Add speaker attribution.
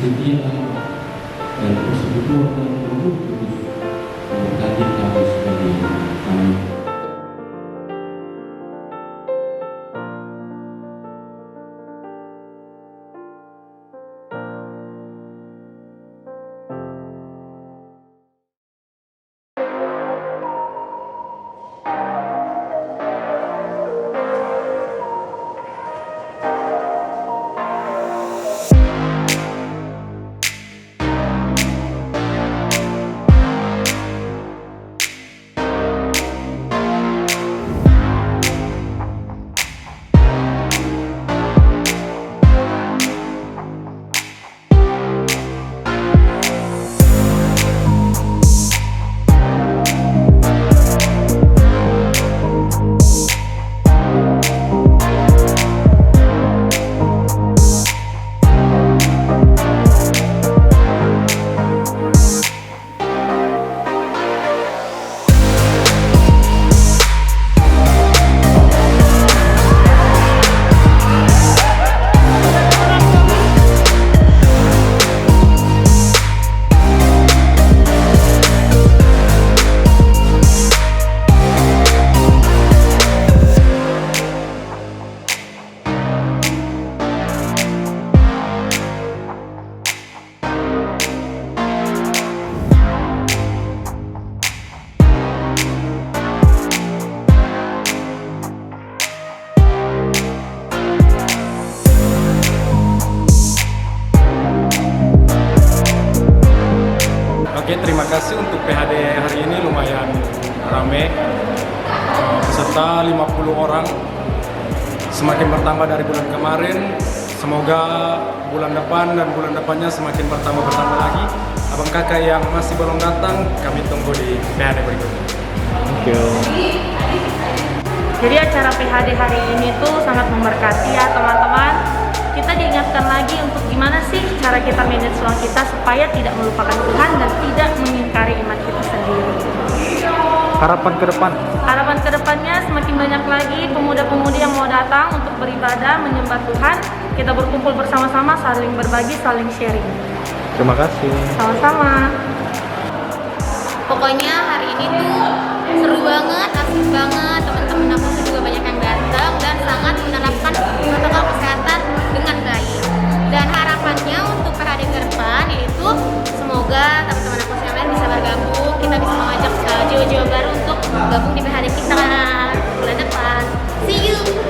Speaker 1: setia dan persekutuan Roh Kudus memberkati kami sekalian. Amin.
Speaker 2: Oke, terima kasih untuk PHD hari ini lumayan rame, peserta 50 orang, semakin bertambah dari bulan kemarin. Semoga bulan depan dan bulan depannya semakin bertambah lagi. Abang kakak yang masih belum datang, kami tunggu di PHD berikutnya.
Speaker 3: Thank you.
Speaker 4: Jadi acara PHD hari ini tuh sangat memberkati ya teman-teman. Kita diingatkan lagi untuk gimana sih cara kita manage uang kita supaya tidak melupakan Tuhan dan tidak mengingkari iman kita sendiri.
Speaker 3: Harapan ke depan?
Speaker 4: Harapan ke depannya semakin banyak lagi pemuda-pemudi yang mau datang untuk beribadah, menyembah Tuhan. Kita berkumpul bersama-sama, saling berbagi, saling sharing.
Speaker 3: Terima kasih.
Speaker 4: Sama-sama.
Speaker 5: Pokoknya hari ini tuh seru banget, asik banget. Teman-teman aku tuh juga banyak yang datang dan sangat menerapkan protokol kesehatan dengan baik. Dan harapannya untuk PHD ke depan yaitu semoga teman-teman aku sekalian bisa bergabung, kita bisa mengajak jiwa-jiwa baru untuk gabung di PHD kita bulan depan. See you.